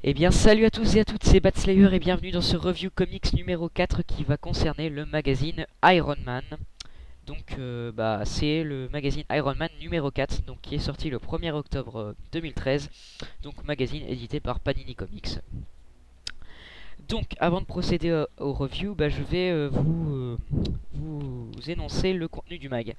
Eh bien salut à tous et à toutes, c'est Batslayer et bienvenue dans ce review comics numéro 4 qui va concerner le magazine Iron Man. Donc c'est le magazine Iron Man numéro 4 donc, qui est sorti le 1er octobre 2013. Donc magazine édité par Panini Comics. Donc avant de procéder au review, je vais vous énoncer le contenu du mag.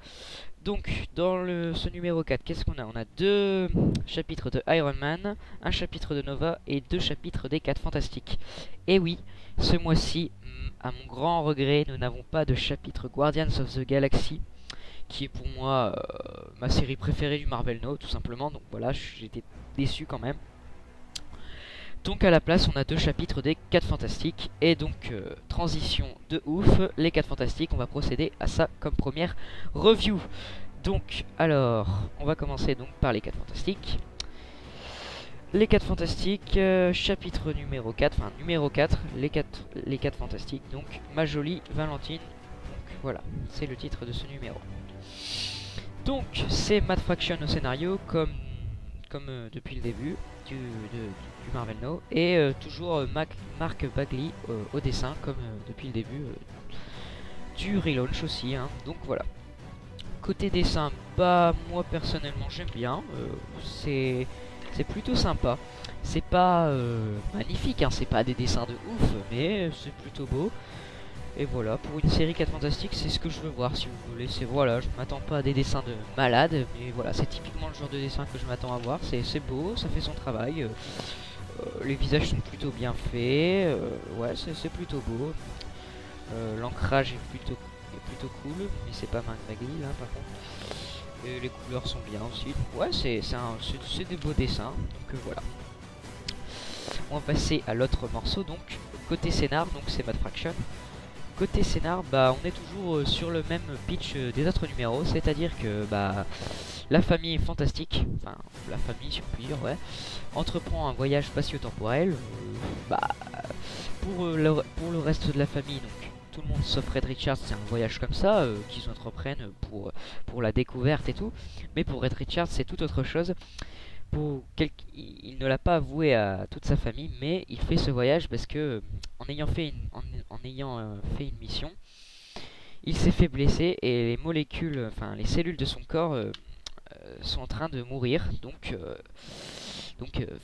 Donc dans ce numéro 4, qu'est-ce qu'on a? On a deux chapitres de Iron Man, un chapitre de Nova et deux chapitres des 4 Fantastiques. Et oui, ce mois-ci, à mon grand regret, nous n'avons pas de chapitre Guardians of the Galaxy, qui est pour moi ma série préférée du Marvel Now, tout simplement. Donc voilà, j'étais déçu quand même. Donc à la place on a deux chapitres des 4 Fantastiques. Et donc transition de ouf, les 4 Fantastiques, on va procéder à ça comme première review. Donc alors on va commencer donc par les 4 Fantastiques. Les 4 Fantastiques, chapitre numéro 4, enfin numéro 4, les 4 Fantastiques. Donc ma jolie Valentine. Donc voilà, c'est le titre de ce numéro. Donc c'est Matt Fraction au scénario comme depuis le début du Marvel Now, et toujours Mark Bagley au dessin comme depuis le début du relaunch aussi, hein. Donc voilà. Côté dessin, moi personnellement j'aime bien, c'est plutôt sympa. C'est pas magnifique, hein, c'est pas des dessins de ouf, mais c'est plutôt beau. Et voilà, pour une série 4 Fantastiques, c'est ce que je veux voir si vous voulez. C'est voilà, je m'attends pas à des dessins de malade, mais voilà, c'est typiquement le genre de dessin que je m'attends à voir. C'est beau, ça fait son travail. Les visages sont plutôt bien faits. Ouais, c'est plutôt beau. L'ancrage est plutôt cool, mais c'est pas Mark Bagley là par contre. Et les couleurs sont bien aussi. Ouais, c'est des beaux dessins. Donc voilà. On va passer à l'autre morceau. Donc côté scénar, donc c'est Matt Fraction. Côté scénar, on est toujours sur le même pitch des autres numéros, c'est-à-dire que la famille fantastique, enfin la famille si on peut dire, ouais, entreprend un voyage spatio-temporel pour le reste de la famille. Donc tout le monde sauf Red Richards, c'est un voyage comme ça qu'ils entreprennent pour la découverte et tout. Mais pour Red Richards, c'est tout autre chose. Il ne l'a pas avoué à toute sa famille, mais il fait ce voyage parce que en ayant fait une mission, il s'est fait blesser et les molécules, enfin les cellules de son corps sont en train de mourir. Donc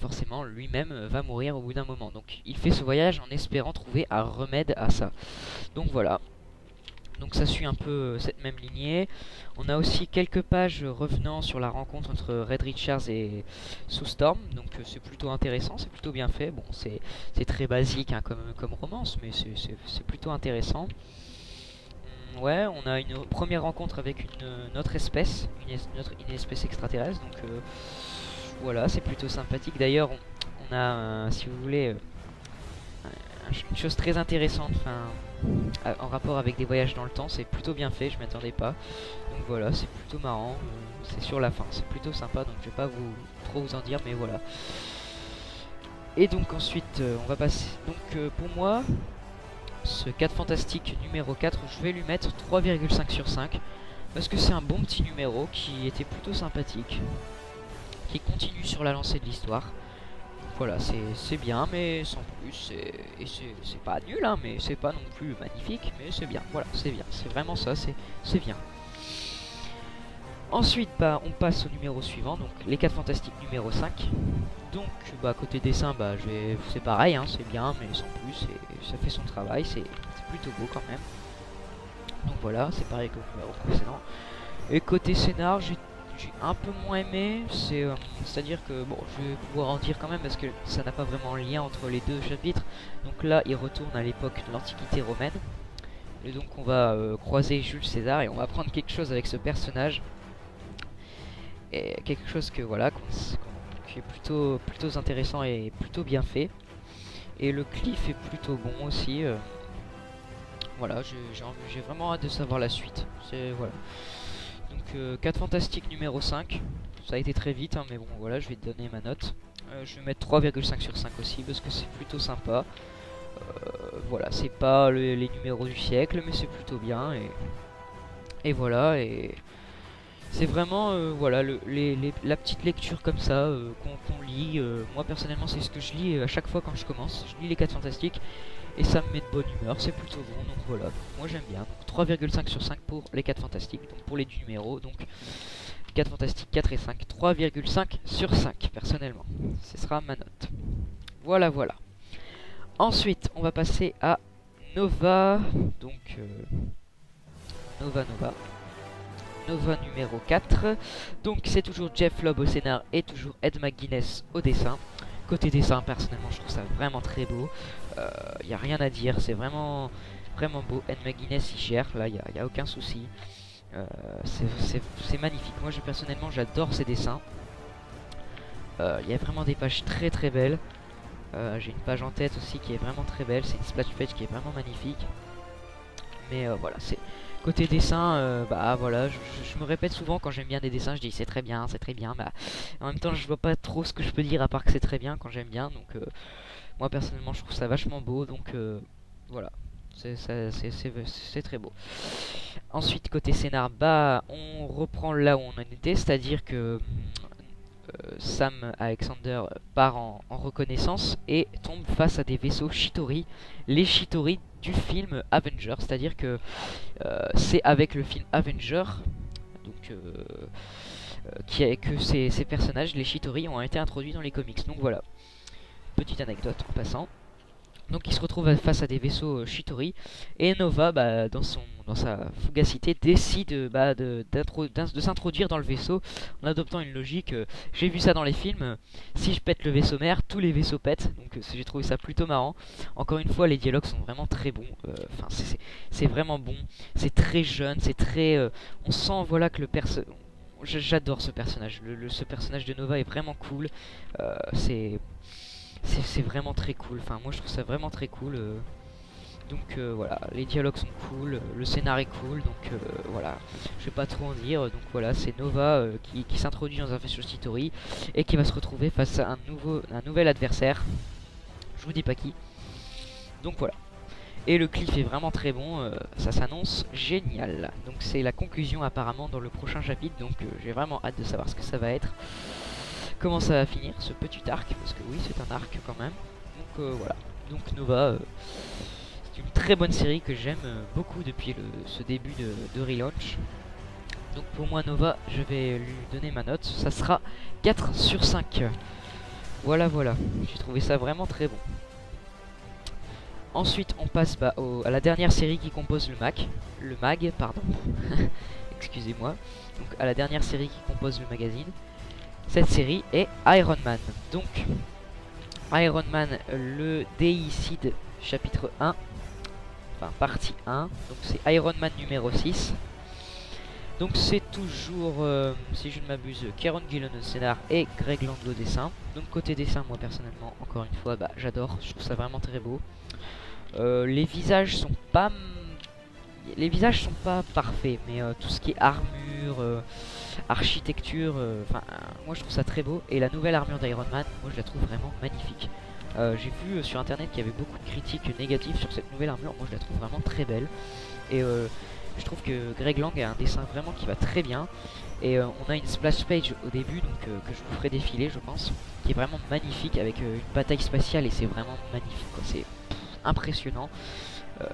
forcément lui-même va mourir au bout d'un moment. Donc il fait ce voyage en espérant trouver un remède à ça. Donc voilà. Donc ça suit un peu cette même lignée. On a aussi quelques pages revenant sur la rencontre entre Red Richards et Sue Storm. Donc c'est plutôt intéressant, c'est plutôt bien fait. Bon, c'est très basique hein, comme romance, mais c'est plutôt intéressant. Ouais, on a une première rencontre avec une autre espèce, une espèce extraterrestre. Donc voilà, c'est plutôt sympathique. D'ailleurs, on a, si vous voulez, une chose très intéressante, en rapport avec des voyages dans le temps, c'est plutôt bien fait, je m'attendais pas. Donc voilà, c'est plutôt marrant, c'est sur la fin, c'est plutôt sympa, donc je vais pas trop vous en dire, mais voilà. Et donc ensuite, on va passer, donc pour moi, ce 4 Fantastique numéro 4, je vais lui mettre 3,5 sur 5, parce que c'est un bon petit numéro qui était plutôt sympathique, qui continue sur la lancée de l'histoire. Voilà, c'est bien, mais sans plus. Et c'est pas nul, hein, mais c'est pas non plus magnifique, mais c'est bien. Voilà, c'est bien. C'est vraiment ça, c'est bien. Ensuite, on passe au numéro suivant, donc les 4 Fantastiques numéro 5. Donc, côté dessin, c'est pareil, hein, c'est bien, mais sans plus. Ça fait son travail, c'est plutôt beau quand même. Donc voilà, c'est pareil que le numéro précédent. Et côté scénar, j'ai un peu moins aimé, c'est-à-dire que bon, je vais pouvoir en dire quand même parce que ça n'a pas vraiment lien entre les deux chapitres. Donc là, il retourne à l'époque de l'Antiquité romaine, et donc on va croiser Jules César et on va apprendre quelque chose avec ce personnage, et quelque chose que voilà, qui est plutôt intéressant et plutôt bien fait. Et le cliff est plutôt bon aussi. Voilà, j'ai vraiment hâte de savoir la suite. Voilà. Donc 4 Fantastiques numéro 5. Ça a été très vite, hein, mais bon voilà, je vais te donner ma note. Je vais mettre 3,5 sur 5 aussi parce que c'est plutôt sympa. Voilà, c'est pas les numéros du siècle, mais c'est plutôt bien. Et voilà, et C'est vraiment voilà la petite lecture comme ça qu'on lit. Moi personnellement c'est ce que je lis à chaque fois quand je commence. Je lis les 4 fantastiques et ça me met de bonne humeur, c'est plutôt bon. Donc voilà, moi j'aime bien. Donc 3,5 sur 5 pour les 4 fantastiques. Donc pour les 10 numéros, donc 4 fantastiques 4 et 5, 3,5 sur 5 personnellement. Ce sera ma note. Voilà voilà. Ensuite on va passer à Nova. Donc Nova numéro 4. Donc c'est toujours Jeff Loeb au scénar et toujours Ed McGuinness au dessin. Côté dessin, personnellement, je trouve ça vraiment très beau. Y a rien à dire, c'est vraiment beau. Ed McGuinness il gère, là y a aucun souci. C'est magnifique. Moi personnellement j'adore ces dessins. Il y a vraiment des pages très très belles. J'ai une page en tête aussi qui est vraiment très belle. C'est une splash page qui est vraiment magnifique. Mais voilà, c'est côté dessin, bah voilà, je me répète souvent quand j'aime bien des dessins, je dis c'est très bien, bah en même temps je vois pas trop ce que je peux dire à part que c'est très bien quand j'aime bien, donc moi personnellement je trouve ça vachement beau, donc voilà, c'est très beau. Ensuite côté scénar, bah on reprend là où on en était, c'est-à-dire que Sam Alexander part en reconnaissance et tombe face à des vaisseaux Shitori, les Shitori du film Avenger, c'est-à-dire que c'est avec le film Avenger donc, que ces personnages, les Shitori, ont été introduits dans les comics. Donc voilà, petite anecdote en passant. Donc il se retrouve face à des vaisseaux Shitori et Nova, bah, dans sa fugacité, décide de s'introduire dans le vaisseau en adoptant une logique. J'ai vu ça dans les films, si je pète le vaisseau mère, tous les vaisseaux pètent. Donc j'ai trouvé ça plutôt marrant. Encore une fois, les dialogues sont vraiment très bons. Enfin, c'est vraiment bon. C'est très jeune, c'est très. On sent voilà que le j'adore ce personnage. Ce personnage de Nova est vraiment cool. C'est vraiment très cool, enfin moi je trouve ça vraiment très cool. Donc voilà, les dialogues sont cool, le scénar est cool, donc voilà, je vais pas trop en dire. Donc voilà, c'est Nova qui s'introduit dans un vaisseau Shitori et qui va se retrouver face à un nouvel adversaire. Je vous dis pas qui. Donc voilà. Et le cliff est vraiment très bon, ça s'annonce génial. Donc c'est la conclusion apparemment dans le prochain chapitre, donc j'ai vraiment hâte de savoir ce que ça va être. Comment ça va finir ce petit arc, parce que oui c'est un arc quand même. Donc voilà, donc Nova, c'est une très bonne série que j'aime beaucoup depuis ce début de relaunch. Donc pour moi Nova, je vais lui donner ma note, ça sera 4 sur 5. Voilà voilà, j'ai trouvé ça vraiment très bon. Ensuite on passe à la dernière série qui compose le mag, pardon. Excusez-moi. Donc à la dernière série qui compose le magazine. Cette série est Iron Man. Donc Iron Man, le Deicide chapitre 1, enfin partie 1. Donc c'est Iron Man numéro 6. Donc c'est toujours, si je ne m'abuse, Kieron Gillen au scénar et Greg Land au dessin. Donc côté dessin, moi personnellement, encore une fois, j'adore, je trouve ça vraiment très beau. Les visages sont pas parfaits, mais tout ce qui est armure, architecture, moi je trouve ça très beau. Et la nouvelle armure d'Iron Man, moi je la trouve vraiment magnifique. J'ai vu sur internet qu'il y avait beaucoup de critiques négatives sur cette nouvelle armure. Moi je la trouve vraiment très belle. Et je trouve que Greg Lang a un dessin vraiment qui va très bien. Et on a une splash page au début, donc que je vous ferai défiler je pense, qui est vraiment magnifique avec une bataille spatiale. Et c'est vraiment magnifique quoi. C'est impressionnant.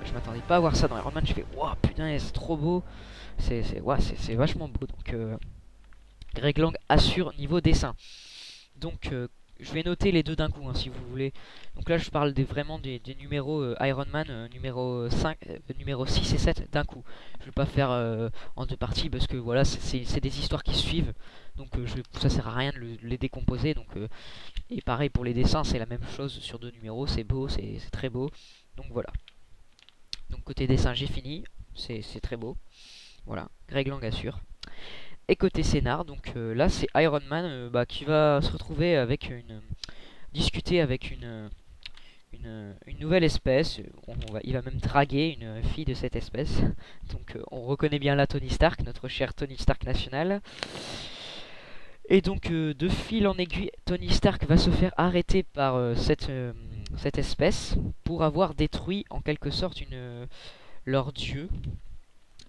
Je m'attendais pas à voir ça dans Iron Man. Je fais waouh putain c'est trop beau. C'est vachement beau. Donc Greg Lang assure niveau dessin. Donc je vais noter les deux d'un coup hein, si vous voulez. Donc là je parle vraiment des numéros Iron Man numéro 5, numéro 6 et 7 d'un coup. Je vais pas faire en deux parties parce que voilà c'est des histoires qui suivent. Donc ça sert à rien de les décomposer. Donc et pareil pour les dessins c'est la même chose sur deux numéros. C'est beau, c'est très beau. Donc voilà. Donc côté dessin j'ai fini. C'est très beau. Voilà, Greg Lang assure. Et côté scénar, donc là c'est Iron Man qui va se retrouver avec discuter avec une nouvelle espèce. Il va même draguer une fille de cette espèce. Donc on reconnaît bien là Tony Stark, notre cher Tony Stark national. Et donc de fil en aiguille, Tony Stark va se faire arrêter par cette espèce pour avoir détruit en quelque sorte leur dieu.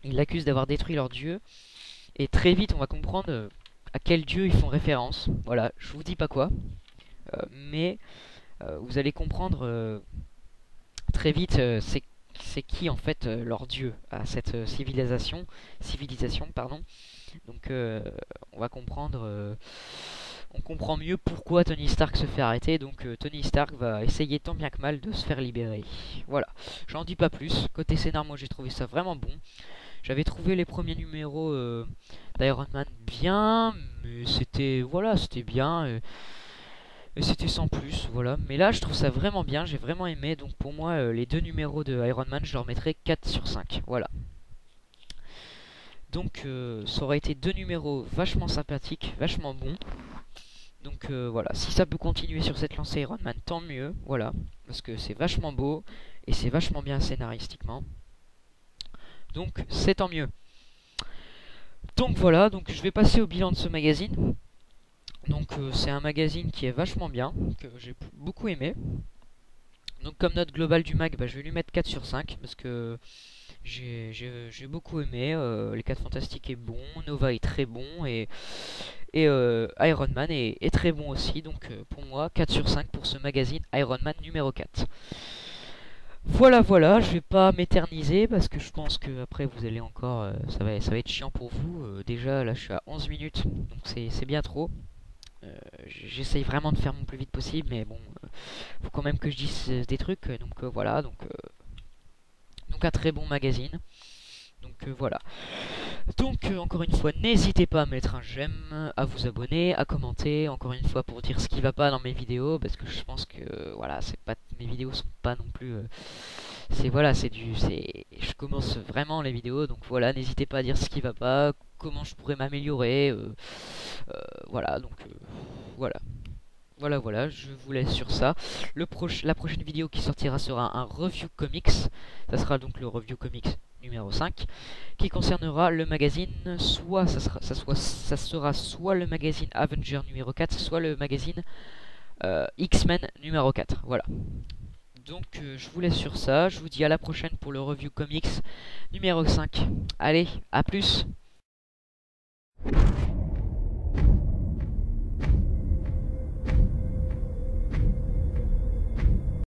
Il l'accuse d'avoir détruit leur dieu. Et très vite, on va comprendre à quel dieu ils font référence. Voilà, je vous dis pas quoi, mais vous allez comprendre très vite c'est qui en fait leur dieu à cette civilisation pardon. Donc on va comprendre, on comprend mieux pourquoi Tony Stark se fait arrêter. Donc Tony Stark va essayer tant bien que mal de se faire libérer. Voilà, j'en dis pas plus. Côté scénar, moi j'ai trouvé ça vraiment bon. J'avais trouvé les premiers numéros d'Iron Man bien, mais c'était voilà, c'était bien. Et c'était sans plus, voilà. Mais là, je trouve ça vraiment bien, j'ai vraiment aimé. Donc pour moi, les deux numéros de Iron Man, je leur mettrais 4 sur 5. Voilà. Donc ça aurait été deux numéros vachement sympathiques, vachement bons. Donc voilà, si ça peut continuer sur cette lancée Iron Man, tant mieux. Voilà, parce que c'est vachement beau et c'est vachement bien scénaristiquement. Donc c'est tant mieux. Donc voilà, donc je vais passer au bilan de ce magazine. Donc c'est un magazine qui est vachement bien, que j'ai beaucoup aimé. Donc comme note globale du mag, bah, je vais lui mettre 4 sur 5 parce que j'ai beaucoup aimé. Les 4 Fantastiques est bon, Nova est très bon et Iron Man est très bon aussi. Donc pour moi 4 sur 5 pour ce magazine Iron Man numéro 4. Voilà, voilà, je vais pas m'éterniser parce que je pense que après vous allez encore, ça va être chiant pour vous. Déjà là je suis à 11 minutes, donc c'est bien trop. J'essaye vraiment de faire mon plus vite possible, mais bon, faut quand même que je dise des trucs. Donc voilà, donc un très bon magazine. Donc voilà. Donc encore une fois, n'hésitez pas à mettre un j'aime, à vous abonner, à commenter. Encore une fois pour dire ce qui va pas dans mes vidéos, parce que je pense que voilà, c'est pas mes vidéos sont pas non plus. C'est voilà, je commence vraiment les vidéos, donc voilà, n'hésitez pas à dire ce qui va pas, comment je pourrais m'améliorer. Voilà, donc voilà. Voilà, je vous laisse sur ça. La prochaine vidéo qui sortira sera un review comics. Ça sera donc le review comics numéro 5 qui concernera le magazine, ça sera soit le magazine Avenger numéro 4, soit le magazine X-Men numéro 4. Voilà. Donc je vous laisse sur ça. Je vous dis à la prochaine pour le review comics numéro 5. Allez, à plus.